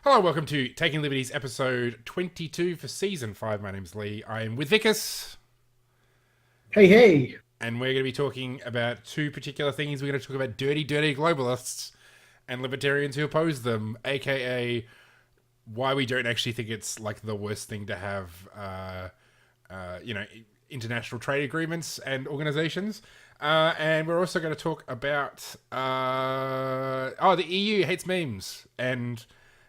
Hello, welcome to Taking Liberties, episode 22 for season 5. My name's Lee. I am with Vikas, Hey, hey. and we're going to be talking about two particular things. We're going to talk about dirty globalists and libertarians who oppose them, aka why we don't actually think it's like the worst thing to have, international trade agreements and organizations. And we're also going to talk about, the EU hates memes, and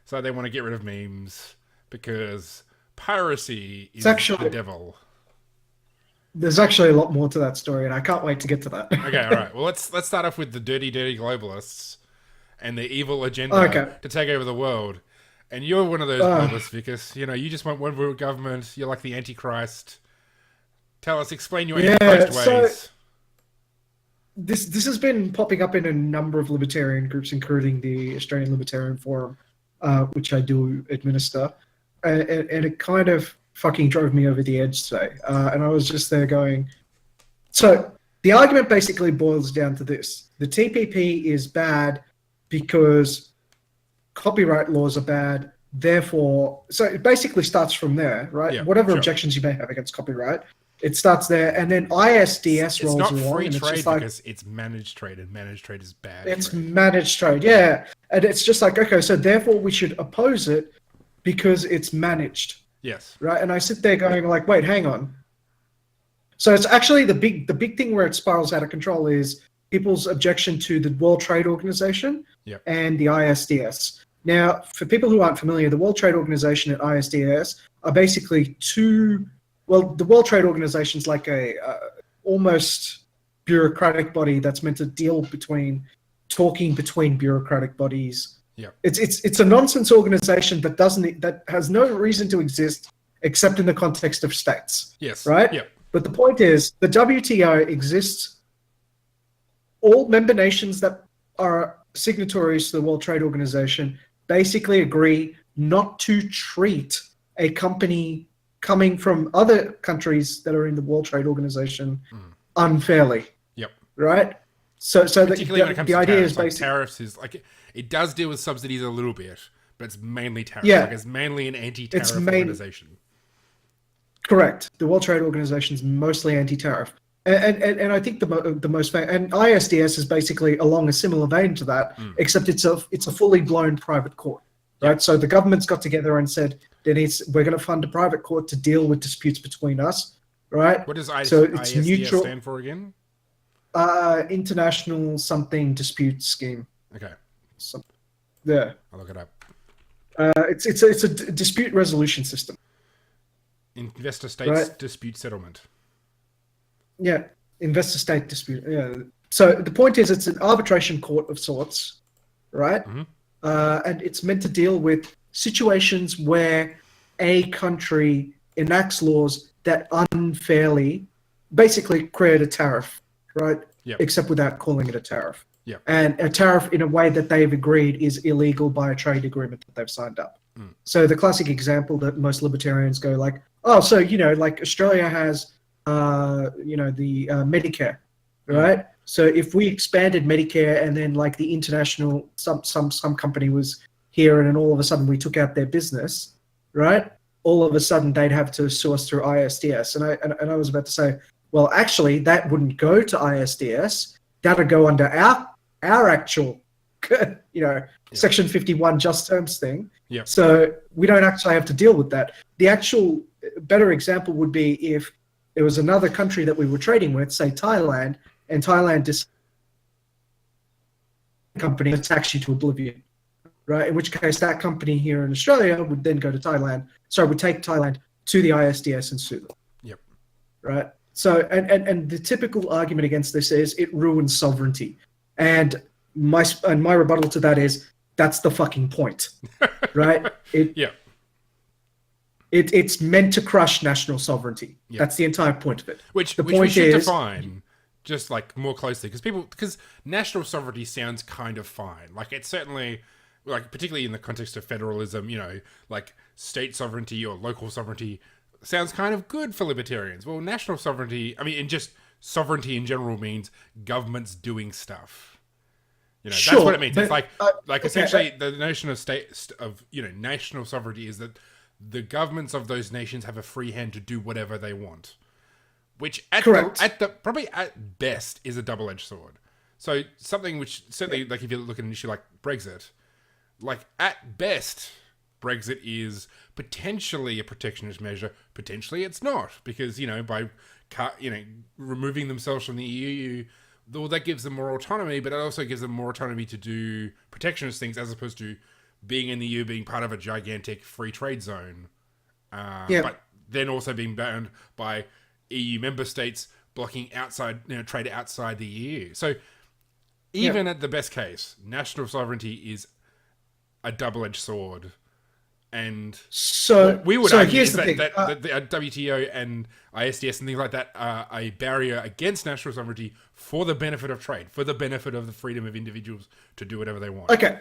so they want to get rid of memes because piracy is the devil. There's actually a lot more to that story, and I can't wait to get to that. Okay, all right. Well, let's start off with the dirty globalists and their evil agenda to take over the world. And you're one of those globalists, Vikas. You know, you just want one world government. You're like the Antichrist. Explain your Antichrist ways. So this has been popping up in a number of libertarian groups, including the Australian Libertarian Forum, which I do administer, and it kind of fucking drove me over the edge today. And I was just there going, so the argument basically boils down to this. The TPP is bad because copyright laws are bad. Therefore, so it basically starts from there, right? Yeah, Whatever sure. objections you may have against copyright, it starts there. And then ISDS rolls along. It's not free and trade it's like, because it's managed trade, and managed trade is bad. it's trade. managed trade, yeah. And it's just like, okay, so therefore we should oppose it because it's managed. Yes. Right. And I sit there going like, wait, hang on. So it's actually the big thing where it spirals out of control is people's objection to the World Trade Organization and the ISDS. Now, for people who aren't familiar, the World Trade Organization and ISDS are basically the World Trade Organization is like a almost bureaucratic body that's meant to deal talking between bureaucratic bodies. Yeah, it's a nonsense organization that has no reason to exist except in the context of states. Yes. Right. Yeah. But the point is, the WTO exists. All member nations that are signatories to the World Trade Organization basically agree not to treat a company coming from other countries that are in the World Trade Organization unfairly. Yep. Right. So particularly when it comes the to idea tariffs, is like basically tariffs is like it does deal with subsidies a little bit, but it's mainly tariffs. Yeah. Like it's mainly an anti-tariff organization. Correct. The World Trade Organization is mostly anti-tariff, and I think the most and ISDS is basically along a similar vein to that, except it's a fully blown private court, right? Yep. So the government's got together and said we're going to fund a private court to deal with disputes between us, right? What does ISDS stand for again? International something dispute scheme. Okay. Yeah. I'll look it up. It's a dispute resolution system. Investor states dispute settlement. Yeah, investor state dispute. Yeah. So the point is, it's an arbitration court of sorts, right? Mm-hmm. And it's meant to deal with situations where a country enacts laws that unfairly, basically create a tariff, right? Yep. Except without calling it a tariff. Yep. And a tariff in a way that they've agreed is illegal by a trade agreement that they've signed up. So the classic example that most libertarians go like, oh, so, like Australia has, the Medicare, right? So if we expanded Medicare and then like the international, some company was here and then all of a sudden we took out their business, right? All of a sudden they'd have to sue us through ISDS. And I was about to say, well, actually that wouldn't go to ISDS. That would go under our actual, Section 51 just terms thing. Yeah. So we don't actually have to deal with that. The actual better example would be if there was another country that we were trading with, say Thailand, and Thailand company attacks you to oblivion, right? In which case that company here in Australia would then go to Thailand. So would take Thailand to the ISDS and sue them. Yep. Right. So and the typical argument against this is it ruins sovereignty, and my rebuttal to that is that's the fucking point, right? It's meant to crush national sovereignty. Yep. That's the entire point of it. Which we should define just like more closely, because national sovereignty sounds kind of fine. Like it's certainly, like particularly in the context of federalism, like state sovereignty or local sovereignty sounds kind of good for libertarians. Well, national sovereignty, and just sovereignty in general means governments doing stuff. You know, Sure, that's what it means. but, It's like okay, essentially the notion of national sovereignty is that the governments of those nations have a free hand to do whatever they want, which correct. probably at best is a double-edged sword. So something which certainly, like if you look at an issue like Brexit, like at best, Brexit is potentially a protectionist measure. Potentially, it's not, because by removing themselves from the EU, well, that gives them more autonomy, but it also gives them more autonomy to do protectionist things as opposed to being in the EU, being part of a gigantic free trade zone, but then also being bound by EU member states blocking trade outside the EU. So even at the best case, national sovereignty is a double-edged sword. And So we would so argue here's is the thing. that the WTO and ISDS and things like that are a barrier against national sovereignty for the benefit of trade, for the benefit of the freedom of individuals to do whatever they want. Okay.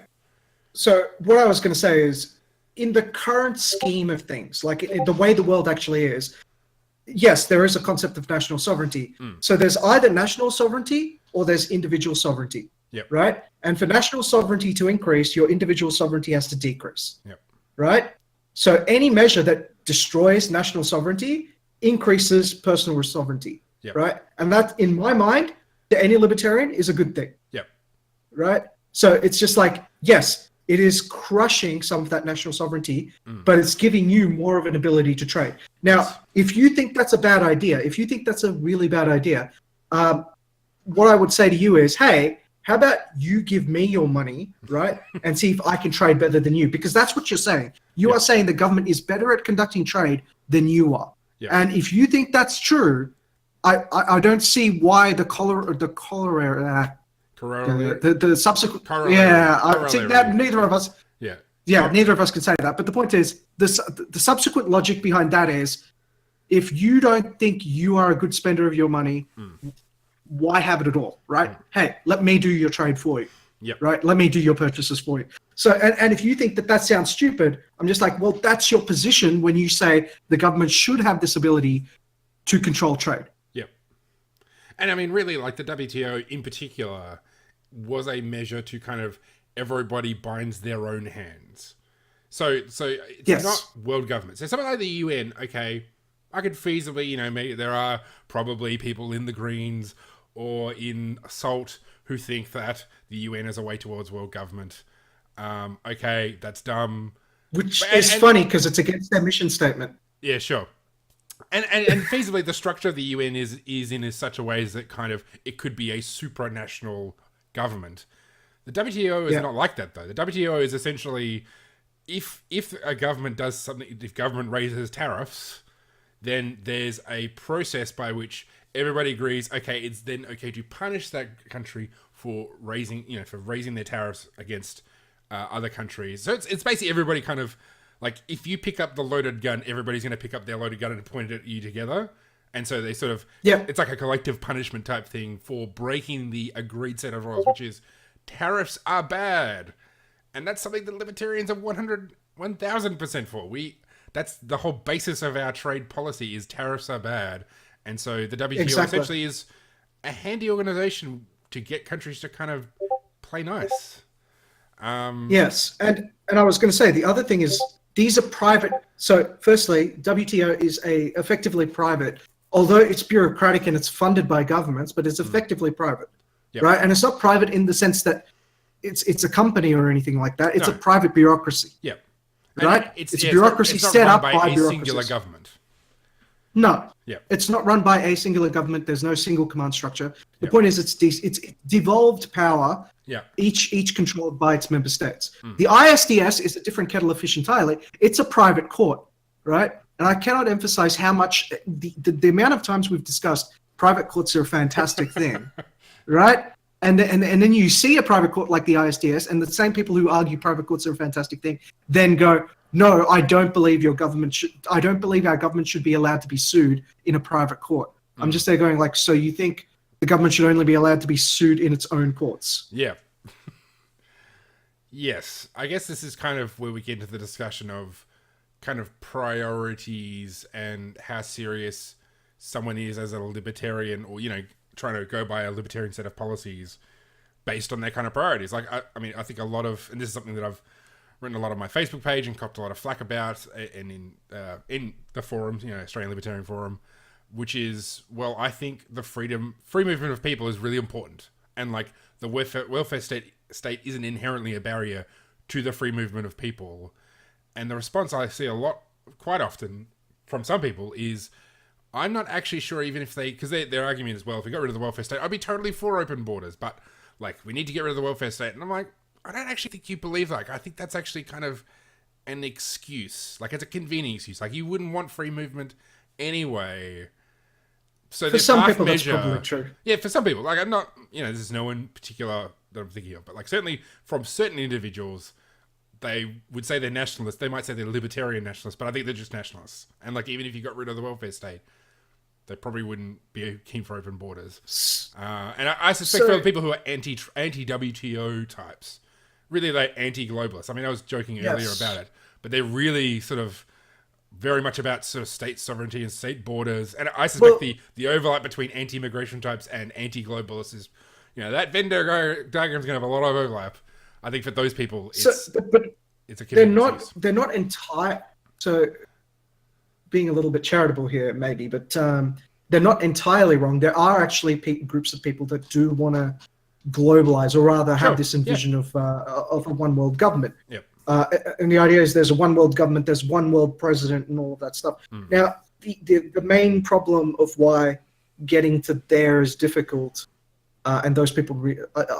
So what I was going to say is, in the current scheme of things, like in the way the world actually is, yes, there is a concept of national sovereignty. So there's either national sovereignty or there's individual sovereignty. Yep. Right? And for national sovereignty to increase, your individual sovereignty has to decrease. Yep. Right? So any measure that destroys national sovereignty increases personal sovereignty. Yep. Right? And that, in my mind, to any libertarian, is a good thing. Yep. Right? So it's just like, yes, it is crushing some of that national sovereignty, but it's giving you more of an ability to trade. Now, if you think that's a bad idea, if you think that's a really bad idea, what I would say to you is, hey, how about you give me your money, right, and see if I can trade better than you? Because that's what you're saying. You are saying the government is better at conducting trade than you are. And if you think that's true, I don't see why the subsequent I think that neither of us neither of us can say that. But the point is, the subsequent logic behind that is, if you don't think you are a good spender of your money, why have it at all, right? Hey, let me do your trade for you. Right? Let me do your purchases for you. So, and if you think that sounds stupid, I'm just like, well, that's your position when you say the government should have this ability to control trade. And I mean, really, like the WTO in particular was a measure to kind of everybody binds their own hands. So it's not world government. So something like the UN, okay, I could feasibly, maybe there are probably people in the Greens or in SALT who think that the UN is a way towards world government. Okay, that's dumb. Which is funny because it's against their mission statement. Yeah, sure. And feasibly, the structure of the UN is in such a way that kind of it could be a supranational government. The WTO is not like that, though. The WTO is essentially, if a government does something, if government raises tariffs, then there's a process by which everybody agrees, okay, it's then okay to punish that country for raising their tariffs against other countries. So it's basically everybody kind of, like, if you pick up the loaded gun, everybody's going to pick up their loaded gun and point it at you together. And so they sort of, it's like a collective punishment type thing for breaking the agreed set of rules, which is tariffs are bad. And that's something that libertarians are 1,000% for. That's the whole basis of our trade policy is tariffs are bad. And so the WTO essentially is a handy organization to get countries to kind of play nice. Yes. And I was going to say, the other thing is, these are private. So firstly, WTO is effectively private, although it's bureaucratic and it's funded by governments, but it's effectively private, right? And it's not private in the sense that it's a company or anything like that. It's a private bureaucracy. Right? It's a bureaucracy set up by a singular government. No. It's not run by a singular government. There's no single command structure. The point is, it's devolved power, each controlled by its member states. The ISDS is a different kettle of fish entirely. It's a private court, right? And I cannot emphasize how much the amount of times we've discussed private courts are a fantastic thing, right? And then you see a private court like the ISDS, and the same people who argue private courts are a fantastic thing then go, no, I don't believe our government should be allowed to be sued in a private court. I'm just there going like, so you think the government should only be allowed to be sued in its own courts? Yeah. Yes. I guess this is kind of where we get into the discussion of kind of priorities and how serious someone is as a libertarian, or, trying to go by a libertarian set of policies, based on their kind of priorities. Like, I mean, I think a lot of, and this is something that I've written a lot on my Facebook page and copped a lot of flack about, and in the forums, you know, Australian Libertarian Forum, which is, well, I think the free movement of people is really important, and like the welfare state isn't inherently a barrier to the free movement of people. And the response I see quite often from some people is, I'm not actually sure, even if because their argument is, well, if we got rid of the welfare state, I'd be totally for open borders, but like, we need to get rid of the welfare state. And I'm like, I don't actually think you believe that. Like, I think that's actually kind of an excuse. Like, it's a convenient excuse. Like, you wouldn't want free movement anyway. So for some people, that's probably true. Yeah, for some people. Like, I'm not, you know, this is no one in particular that I'm thinking of, but like, certainly from certain individuals, they would say they're nationalists. They might say they're libertarian nationalists, but I think they're just nationalists. And like, even if you got rid of the welfare state, they probably wouldn't be keen for open borders. And I suspect for people who are anti-WTO types, really they're anti-globalists. I mean, I was joking earlier about it, but they're really sort of very much about sort of state sovereignty and state borders. And I suspect the overlap between anti-immigration types and anti-globalists is, you know, that Venn diagram's going to have a lot of overlap. I think for those people, it's a they're not entire. So, being a little bit charitable here, maybe, but they're not entirely wrong. There are actually groups of people that do want to globalize, or rather have this envision of a one world government. Yep. And the idea is there's a one world government, there's one world president, and all of that stuff. Now, the main problem of why getting to there is difficult, and those people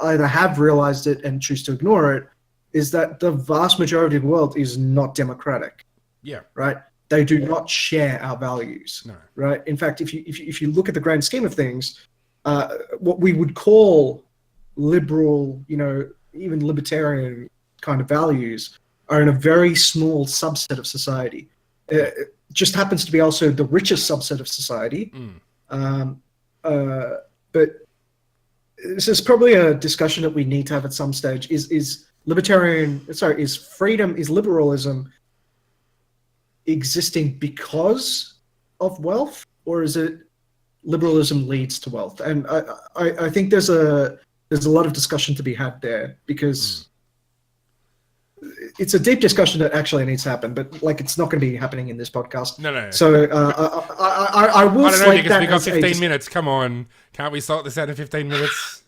either have realized it and choose to ignore it, is that the vast majority of the world is not democratic. Yeah. Right. They do not share our values. No. Right. In fact, if you look at the grand scheme of things, what we would call liberal, you know, even libertarian kind of values are in a very small subset of society. It just happens to be also the richest subset of society. But this is probably a discussion that we need to have at some stage. Is liberalism existing because of wealth, or is it liberalism leads to wealth? And I think there's a lot of discussion to be had there, because it's a deep discussion that actually needs to happen, but like, it's not going to be happening in this podcast. No. So I will say that we got 15 minutes. Come on, can't we sort this out in 15 minutes?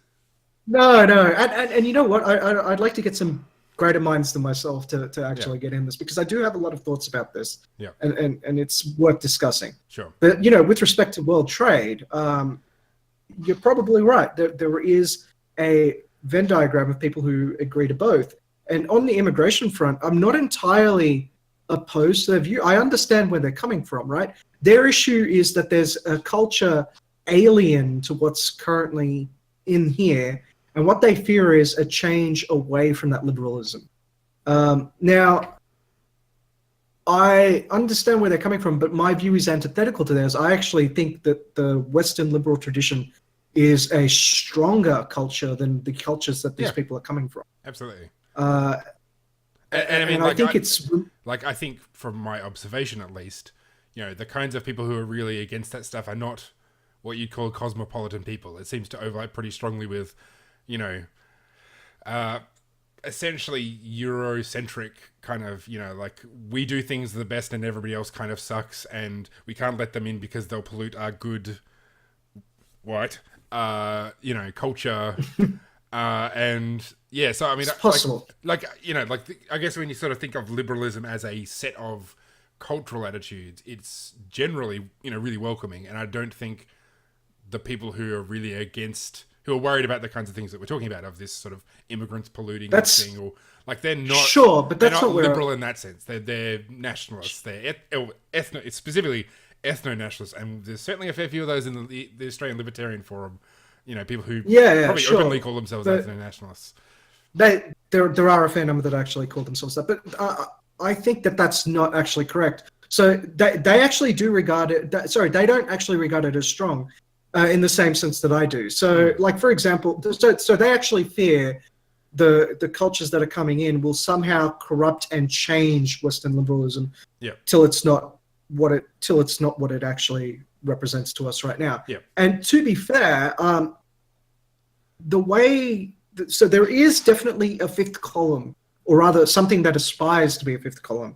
No, and you know what? I'd like to get some greater minds than myself to actually get in this, because I do have a lot of thoughts about this. Yeah. And it's worth discussing. Sure. But, you know, with respect to world trade, you're probably right. There is a Venn diagram of people who agree to both. And on the immigration front, I'm not entirely opposed to their view. I understand where they're coming from, right? Their issue is that there's a culture alien to what's currently in here, and what they fear is a change away from that liberalism. Now, I understand where they're coming from, but my view is antithetical to theirs. I actually think that the Western liberal tradition is a stronger culture than the cultures that these people are coming from. Absolutely. And I mean, I think I think from my observation, at least, you know, the kinds of people who are really against that stuff are not what you'd call cosmopolitan people. It seems to overlap pretty strongly with, you know, essentially Eurocentric kind of, you know, like, we do things the best and everybody else kind of sucks, and we can't let them in because they'll pollute our good white, you know, culture. And yeah, so I mean, it's possible. I guess when you sort of think of liberalism as a set of cultural attitudes, it's generally, you know, really welcoming. And I don't think the people who are really against, who are worried about the kinds of things that we're talking about, of this sort of immigrants polluting this thing, or like, they're not sure, but that's not liberal in that sense. They're nationalists. They're it's specifically ethno-nationalists, and there's certainly a fair few of those in the Australian Libertarian Forum. You know, people who probably openly call themselves ethno-nationalists. There are a fair number that actually call themselves that, but I think that that's not actually correct. So they actually do regard it. They don't actually regard it as strong, in the same sense that I do. So, like, for example, so they actually fear the cultures that are coming in will somehow corrupt and change Western liberalism till it's not what it actually represents to us right now. Yeah. And to be fair, the way so there is definitely a fifth column, or rather something that aspires to be a fifth column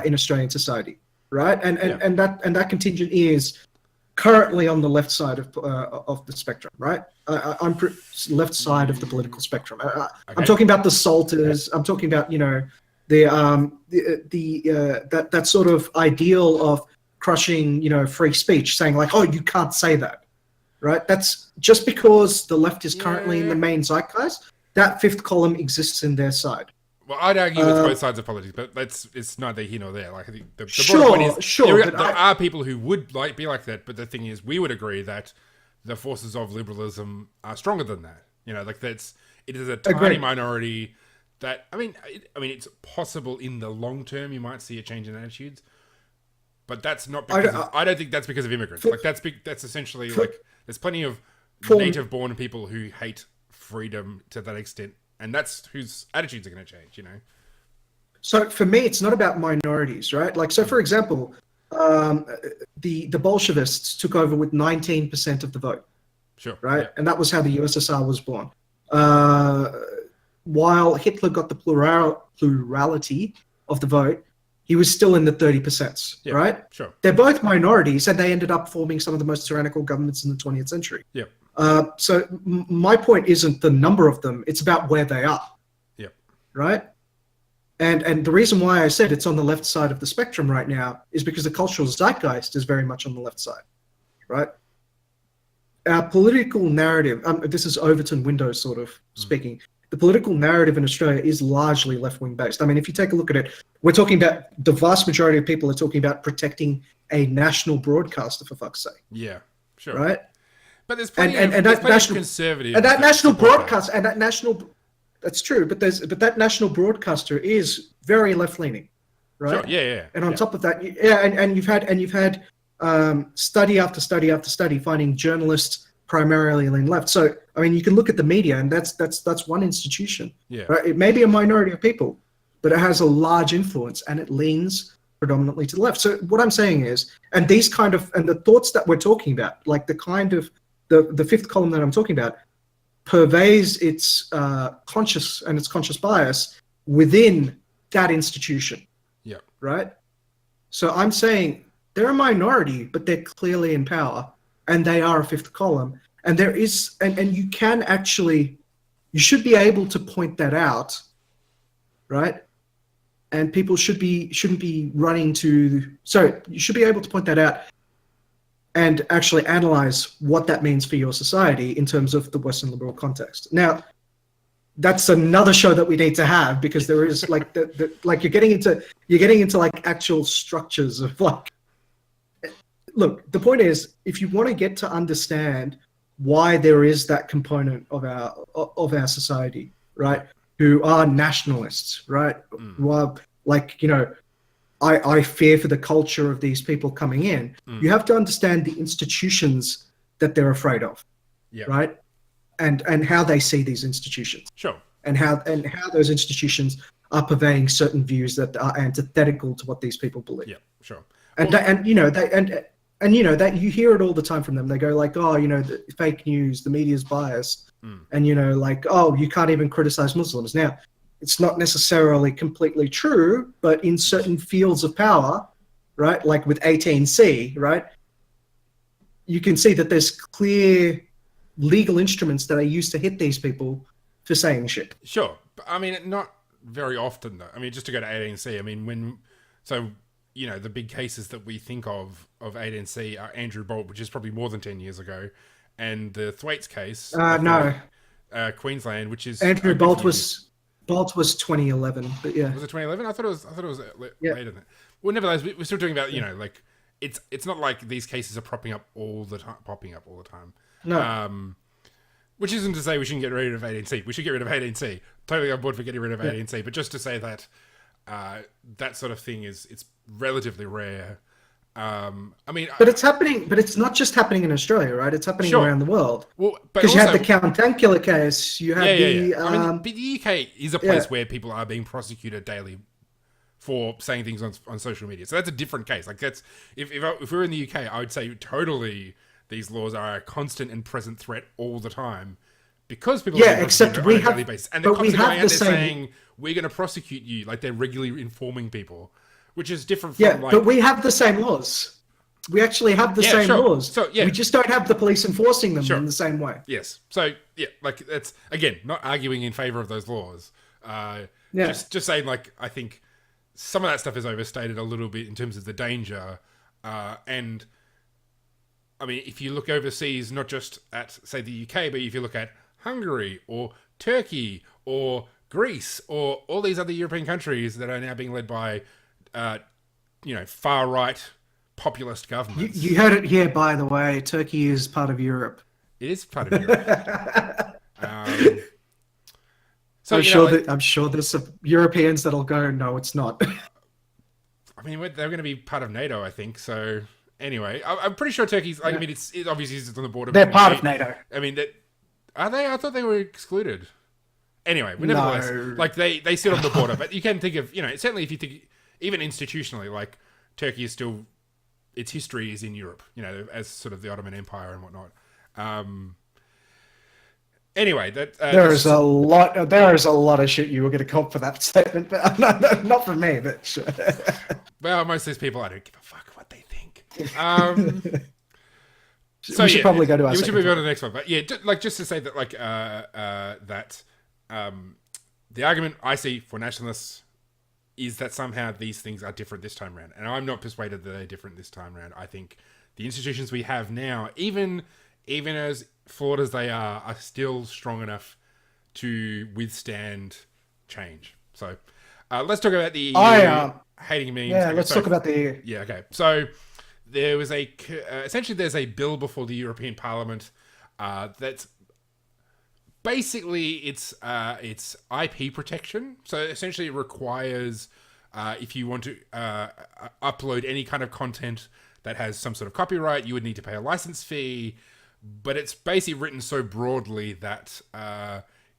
in Australian society, right? And that contingent is currently on the left side of the spectrum, right? I'm left side of the political spectrum. I'm talking about the Salters. I'm talking about that sort of ideal of crushing free speech, saying like, oh, you can't say that, right? That's just because the left is currently in the main zeitgeist. That fifth column exists in their side. Well, I'd argue it's both sides of politics, but it's neither here nor there. Like, I think the point is, there are people who would be like that, but the thing is, we would agree that the forces of liberalism are stronger than that. It is a tiny minority that, I mean, it's possible in the long term you might see a change in attitudes, but that's not because I don't think that's because of immigrants. That's essentially there's plenty of native-born people who hate freedom to that extent. And that's whose attitudes are going to change, So for me, it's not about minorities, right? Like, so for example, the Bolshevists took over with 19% of the vote. Sure. Right? Yeah. And that was how the USSR was born. While Hitler got the plurality of the vote, he was still in the 30%, right? Sure. They're both minorities, and they ended up forming some of the most tyrannical governments in the 20th century. Yeah. So my point isn't the number of them; it's about where they are. Yep. Right. And the reason why I said it's on the left side of the spectrum right now is because the cultural zeitgeist is very much on the left side, right? Our political narrative. This is Overton Windows sort of speaking. The political narrative in Australia is largely left-wing based. I mean, if you take a look at it, we're talking about the vast majority of people are talking about protecting a national broadcaster, for fuck's sake. Yeah. Sure. Right. But there's plenty of conservative and that national broadcast and that national, that's true. But that national broadcaster is very left leaning, right? Sure. Yeah. And on top of that, and you've had study after study after study finding journalists primarily lean left. So I mean, you can look at the media, and that's one institution. Yeah. Right? It may be a minority of people, but it has a large influence, and it leans predominantly to the left. So what I'm saying is, and the thoughts that we're talking about, like the kind of the fifth column that I'm talking about, pervades its conscious bias within that institution. Yeah. Right? So I'm saying they're a minority, but they're clearly in power, and they are a fifth column. And there is, and you can actually, you should be able to point that out, right? And people shouldn't be running to, so you should be able to point that out and actually analyze what that means for your society in terms of the Western liberal context. Now, that's another show that we need to have, because there is like like you're getting into like actual structures of like. Look, the point is, if you want to get to understand why there is that component of our society, right, who are nationalists, right, who are like, I fear for the culture of these people coming in. You have to understand the institutions that they're afraid of, right, and how they see these institutions, sure, and how those institutions are purveying certain views that are antithetical to what these people believe. Yeah, sure, and you hear it all the time from them. They go like, oh, the fake news, the media's biased, and like, oh, you can't even criticize Muslims. Now, it's not necessarily completely true, but in certain fields of power, right, like with 18C, right, you can see that there's clear legal instruments that are used to hit these people for saying shit. Sure. But, I mean, not very often, though. I mean, just to go to 18C, I mean, the big cases that we think of 18C are Andrew Bolt, which is probably more than 10 years ago, and the Thwaites case. No. Queensland, which is... Andrew Bolt was 2011, but yeah. Was it 2011? I thought it was later than that. Well, nevertheless, we're still talking about, like, it's not like these cases are popping up all the time. No. Which isn't to say we shouldn't get rid of 18C. We should get rid of 18C. Totally on board for getting rid of 18C, but just to say that that sort of thing it's relatively rare. But it's happening. But it's not just happening in Australia, right? It's happening around the world. Well, because you had the Count Dankula case. You had but the UK is a place where people are being prosecuted daily for saying things on social media. So that's a different case. Like that's if we're in the UK, I would say totally these laws are a constant and present threat all the time. because people are being except prosecuted we on a have, daily basis, and the but we cops are going have out the there same. saying we're going to prosecute you, like they're regularly informing people, which is different from Yeah, like. but we have the same laws. We actually have the same sure. laws. So yeah, We just don't have the police enforcing them Sure. in the same way. yes. So yeah, like that's again not arguing in favor of those laws. Yeah. Just saying like I think some of that stuff is overstated a little bit in terms of the danger, and I mean if you look overseas, not just at say the UK, but if you look at Hungary or Turkey or Greece or all these other European countries that are now being led by, far right populist governments. You heard it here, by the way. Turkey is part of Europe. It is part of Europe. So I'm sure there's some Europeans that'll go, no, it's not. I mean, they're going to be part of NATO, I think. So anyway, I'm pretty sure Turkey's. I mean, it's obviously it's on the border. They're part of NATO. I mean, are they? I thought they were excluded. Anyway, nevertheless, like they sit on the border, but you can think of certainly if you think even institutionally, like Turkey is still its history is in Europe, as sort of the Ottoman Empire and whatnot. Anyway, there is a lot of shit you were going to cop for that statement, but not for me. But sure. Well, most of these people, I don't give a fuck what they think. So we should probably go to our. We should move on to the next one, but yeah, just to say that the argument I see for nationalists is that somehow these things are different this time around, and I'm not persuaded that they're different this time around. I think the institutions we have now, even as flawed as they are still strong enough to withstand change. So let's talk about the hating memes. Yeah, let's talk about the. Yeah, okay. So there was essentially there's a bill before the European Parliament that's basically it's IP protection. So essentially it requires if you want to upload any kind of content that has some sort of copyright, you would need to pay a license fee. But it's basically written so broadly that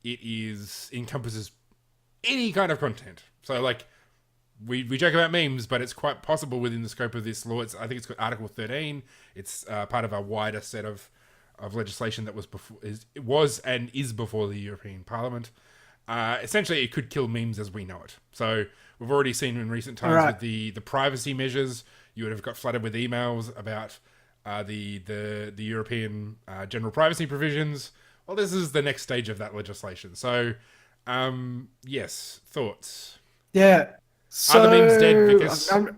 it encompasses any kind of content. So like we joke about memes, but it's quite possible within the scope of this law. I think it's got Article 13. It's part of a wider set of legislation that was before the European Parliament. Essentially, it could kill memes as we know it. So we've already seen in recent times with the privacy measures, you would have got flooded with emails about the European general privacy provisions. Well, this is the next stage of that legislation. So, yes, thoughts? Yeah. So, are the memes dead, Vikas?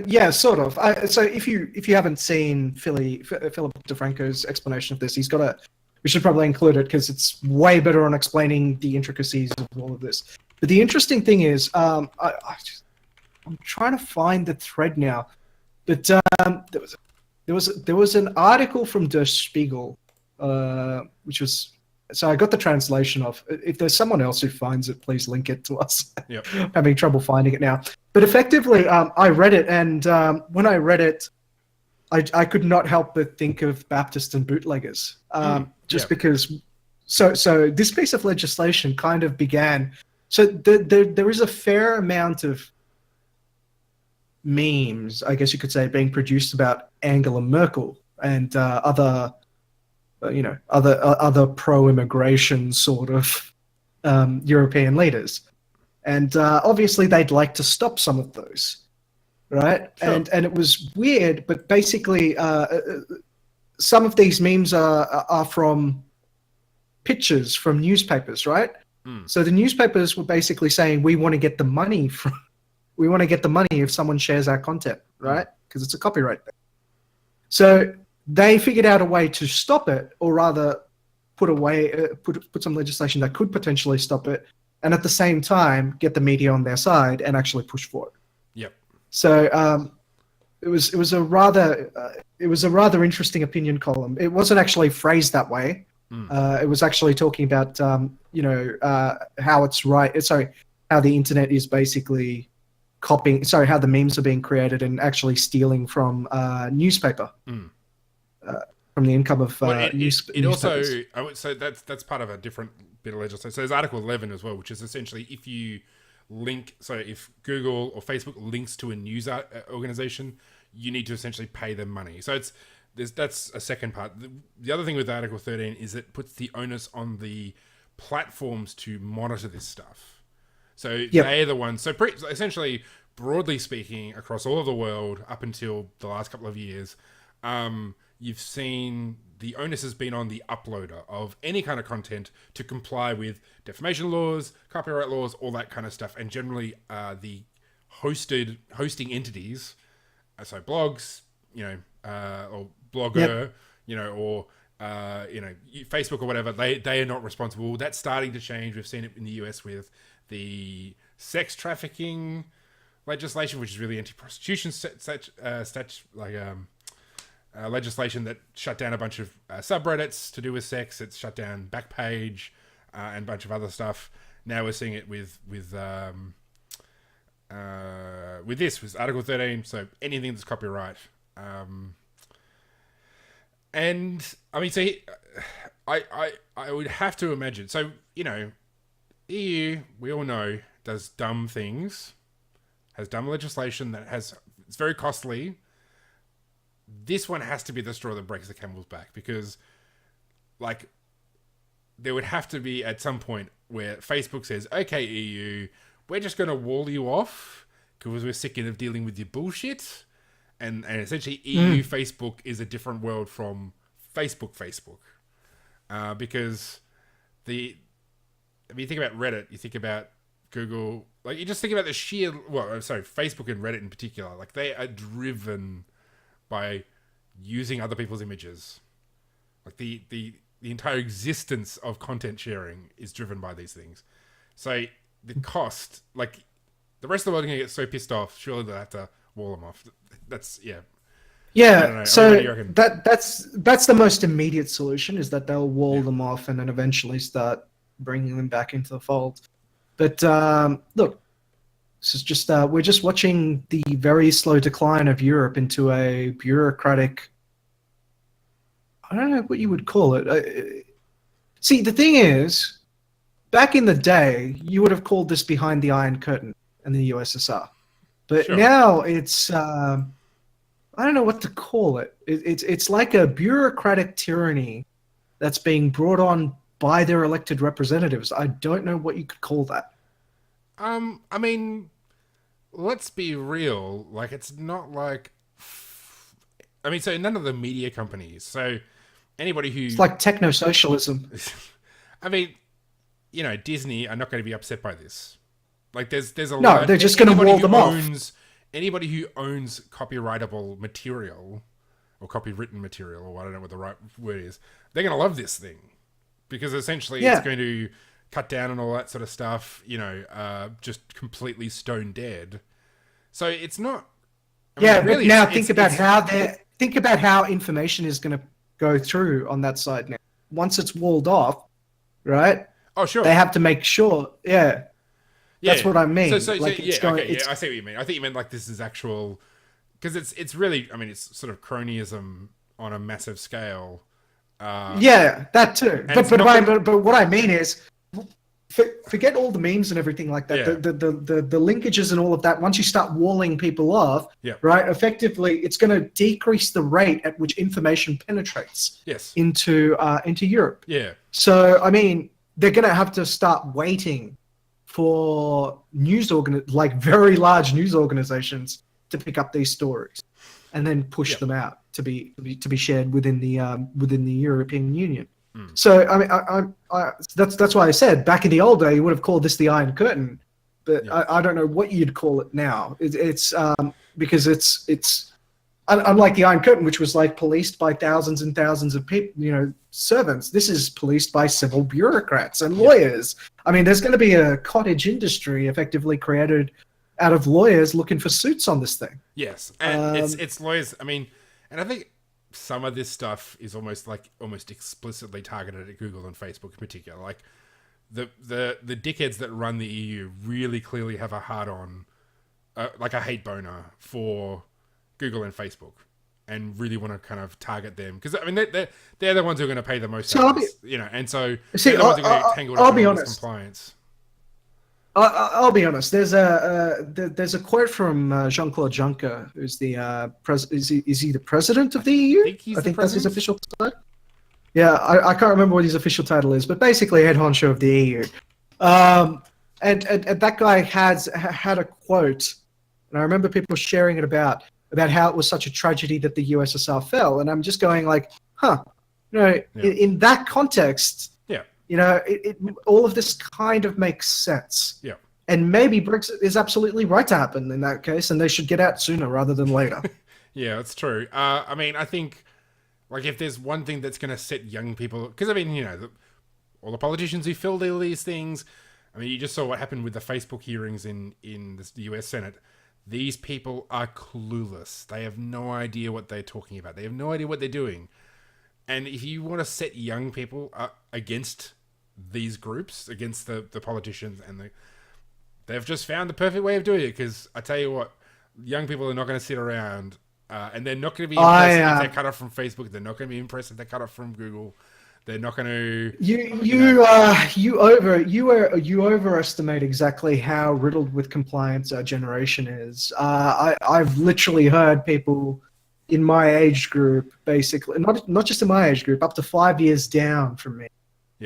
Yeah, sort of. So if you haven't seen Philip DeFranco's explanation of this, we should probably include it because it's way better on explaining the intricacies of all of this. But the interesting thing is, I'm trying to find the thread now, but there was an article from Der Spiegel, which was. So I got the translation of. If there's someone else who finds it, please link it to us. Yep. I'm having trouble finding it now. But effectively, I read it, and when I read it, I could not help but think of Baptist and bootleggers, because. So this piece of legislation kind of began. So there is a fair amount of memes, I guess you could say, being produced about Angela Merkel and other pro-immigration sort of European leaders. And obviously they'd like to stop some of those, right? Sure. And it was weird, but basically some of these memes are from pictures from newspapers, right? So the newspapers were basically saying, we want to get the money if someone shares our content, right? Because it's a copyright thing. So they figured out a way to stop it, or rather put some legislation that could potentially stop it, and at the same time get the media on their side and actually push for it. Yep. So it was a rather interesting opinion column. It wasn't actually phrased that way. It was actually talking about how it's right. How the internet is basically copying. Sorry, how the memes are being created and actually stealing from newspaper. From the income of it also, I would say that's part of a different bit of legislation. So there's Article 11 as well, which is essentially if you link, so if Google or Facebook links to a news organization, you need to essentially pay them money. So it's that's a second part. The other thing with Article 13 is it puts the onus on the platforms to monitor this stuff. So they're the ones. So essentially, broadly speaking, across all of the world, up until the last couple of years, you've seen the onus has been on the uploader of any kind of content to comply with defamation laws, copyright laws, all that kind of stuff, and generally the hosting entities, so blogs, or blogger, or Facebook or whatever, they are not responsible. That's starting to change. We've seen it in the US with the sex trafficking legislation, which is really anti-prostitution legislation that shut down a bunch of subreddits to do with sex. It's shut down Backpage and a bunch of other stuff. Now we're seeing it with Article 13. So anything that's copyright. And I mean, so I would have to imagine. So EU, we all know, does dumb things, has dumb legislation it's very costly. This one has to be the straw that breaks the camel's back, because there would have to be at some point where Facebook says, okay, EU, we're just going to wall you off because we're sick of dealing with your bullshit. And essentially EU Facebook is a different world from Facebook. Because you think about Reddit, you think about Google, you just think about the Facebook and Reddit in particular, they are driven by using other people's images. The entire existence of content sharing is driven by these things. So the cost, the rest of the world are going to get so pissed off, surely they'll have to wall them off. That's, yeah. Yeah, so that's the most immediate solution, is that they'll wall them off and then eventually start bringing them back into the fold. But look, this is just we're just watching the very slow decline of Europe into a bureaucratic, I don't know what you would call it. See, the thing is, back in the day, you would have called this behind the Iron Curtain in the USSR. But now it's, I don't know what to call it. It's like a bureaucratic tyranny that's being brought on by their elected representatives. I don't know what you could call that. I mean, let's be real. It's not so none of the media companies. So anybody who... It's like techno-socialism. I mean, Disney are not going to be upset by this. There's a lot... No, they're just going to wall them off. Anybody who owns copyrightable material or copywritten material, or I don't know what the right word is, they're going to love this thing, because essentially it's going to cut down on all that sort of stuff, just completely stone dead. So it's not... really, now think about how information is going to go through on that side now. Once it's walled off, right? Oh, sure. They have to make sure, that's what I mean. I see what you mean. I think you meant this is actual... Because it's really... I mean, it's sort of cronyism on a massive scale. That too. But what I mean is, forget all the memes and everything like that. Yeah. The linkages and all of that. Once you start walling people off, right? Effectively, it's going to decrease the rate at which information penetrates into Europe. Yeah. So I mean, they're going to have to start waiting for very large news organizations to pick up these stories and then push them out to be shared within the European Union. So I mean, that's why I said back in the old day you would have called this the Iron Curtain, but I don't know what you'd call it now. It's because it's unlike the Iron Curtain, which was policed by thousands and thousands of people, servants. This is policed by civil bureaucrats and lawyers. I mean, there's going to be a cottage industry effectively created out of lawyers looking for suits on this thing. Yes, and it's lawyers. I mean, and I think some of this stuff is almost explicitly targeted at Google and Facebook in particular. The dickheads that run the EU really clearly have a hard-on, a hate boner for Google and Facebook, and really want to kind of target them, because I mean they're the ones who are going to pay the most. And so they're the ones who are going to get tangled up in all this compliance. I'll be honest. There's a quote from Jean-Claude Juncker, who's the is he the president of the EU? think he's I the think that's his president. official title. Yeah, I can't remember what his official title is, but basically head honcho of the EU. And that guy had a quote, and I remember people sharing it about how it was such a tragedy that the USSR fell, and I'm just going like, huh, Yeah. in that context, Yeah. all of this kind of makes sense. Yeah. And maybe Brexit is absolutely right to happen in that case, and they should get out sooner rather than later. Yeah, that's true. I mean, I think, like, if there's one thing that's going to set young people... Because, I mean, all the politicians who filled all these things... I mean, you just saw what happened with the Facebook hearings in the US Senate. These people are clueless. They have no idea what they're talking about. They have no idea what they're doing. And if you want to set young people against these groups, against the politicians, and they've just found the perfect way of doing it. Because I tell you what, young people are not going to sit around... and they're not going to be impressed if they're cut off from Facebook. They're not going to be impressed if they're cut off from Google. They're not going to. You overestimate exactly how riddled with compliance our generation is. I've literally heard people in my age group, basically not just in my age group, up to 5 years down from me,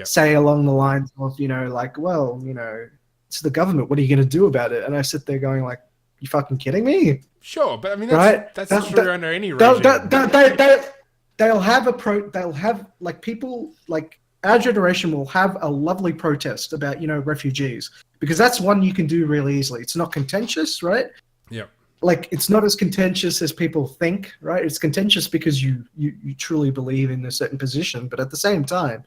say along the lines of, like, well, it's the government. What are you going to do about it? And I sit there going like, you fucking kidding me? Sure, but I mean that's true under any regime. They'll have like people like our generation will have a lovely protest about refugees, because that's one you can do really easily. It's not contentious, right? Yeah. Like, it's not as contentious as people think, right? It's contentious because you truly believe in a certain position, but at the same time,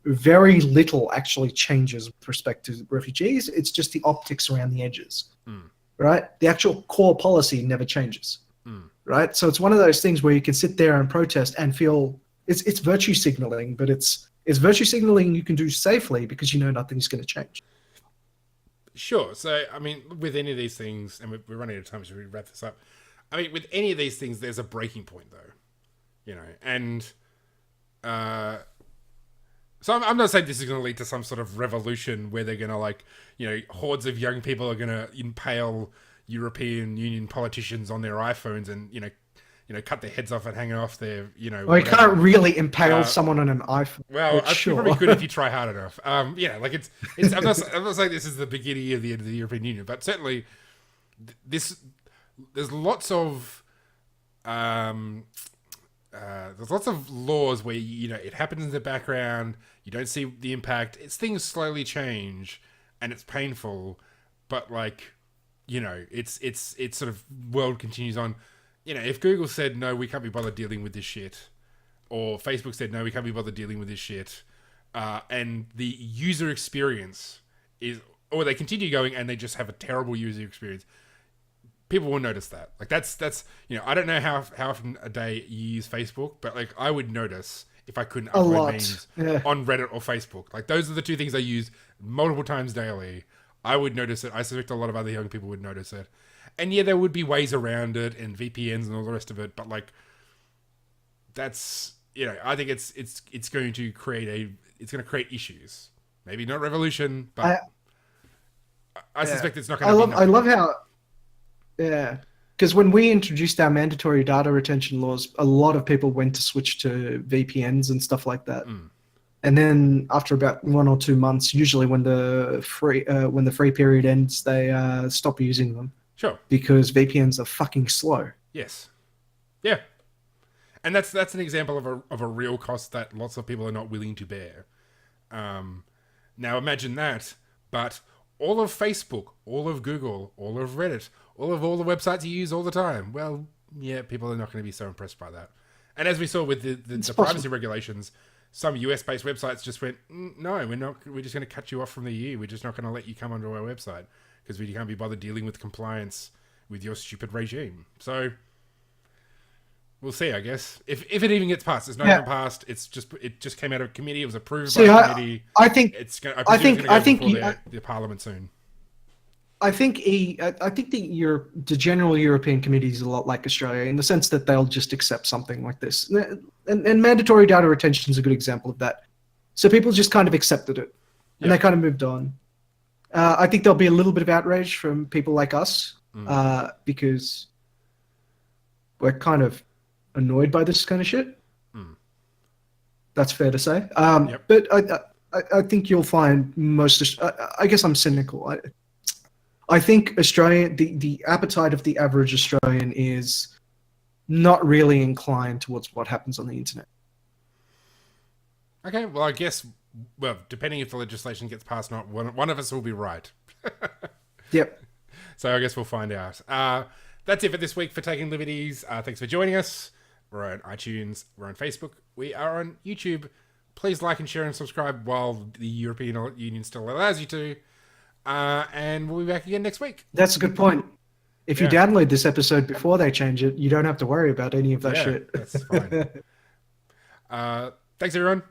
very little actually changes with respect to refugees. It's just the optics around the edges. Right? The actual core policy never changes. Right? So it's one of those things where you can sit there and protest and feel it's virtue signaling, but it's virtue signaling you can do safely because nothing's going to change. Sure. So, I mean, with any of these things, and we're running out of time, so we wrap this up. I mean, with any of these things, there's a breaking point, though. And so I'm not saying this is going to lead to some sort of revolution where they're going to, hordes of young people are going to impale European Union politicians on their iPhones and, cut their heads off and hang off their, Well, you can't really impale someone on an iPhone. Well, you probably could if you try hard enough. It's I'm not saying this is the beginning of the end of the European Union, but certainly there's lots of laws where it happens in the background, you don't see the impact. Things slowly change, and it's painful, but it's sort of world continues on. If Google said no, we can't be bothered dealing with this shit, or Facebook said no, we can't be bothered dealing with this shit, and the user experience or they continue going and they just have a terrible user experience, people will notice that. Like that's I don't know how often a day you use Facebook, but I would notice if I couldn't upload memes on Reddit or Facebook. Like, those are the two things I use multiple times daily. I would notice it. I suspect a lot of other young people would notice it. And yeah, there would be ways around it and VPNs and all the rest of it, but that's I think it's going to create issues. Maybe not revolution, but I suspect it's not going to be. I love how. Yeah, because when we introduced our mandatory data retention laws, a lot of people went to switch to VPNs and stuff like that. And then after about 1 or 2 months, usually when the free period ends, they stop using them. Sure. Because VPNs are fucking slow. Yes. Yeah. And that's an example of a real cost that lots of people are not willing to bear. Now imagine that, but all of Facebook, all of Google, all of Reddit, all the websites you use all the time. Well, yeah, people are not going to be so impressed by that. And as we saw with the privacy regulations, some US-based websites just went, no, we're just going to cut you off from the EU. We're just not going to let you come onto our website because we can't be bothered dealing with compliance with your stupid regime. So we'll see, I guess. If it even gets passed, it's not even passed. It just came out of committee. It was approved by the committee. I think the Parliament soon. I think the general European committee is a lot like Australia in the sense that they'll just accept something like this, and mandatory data retention is a good example of that. So people just kind of accepted it, and they kind of moved on. I think there'll be a little bit of outrage from people like us because we're kind of annoyed by this kind of shit. That's fair to say. But I think you'll find most. I guess I'm cynical. I think Australia, the appetite of the average Australian is not really inclined towards what happens on the internet. Okay, well, I guess, depending if the legislation gets passed or not, one of us will be right. Yep. So I guess we'll find out. That's it for this week for Taking Liberties. Thanks for joining us. We're on iTunes. We're on Facebook. We are on YouTube. Please like and share and subscribe while the European Union still allows you to. And we'll be back again next week. That's a good point. If you download this episode before they change it, you don't have to worry about any of that shit. That's fine. Thanks, everyone.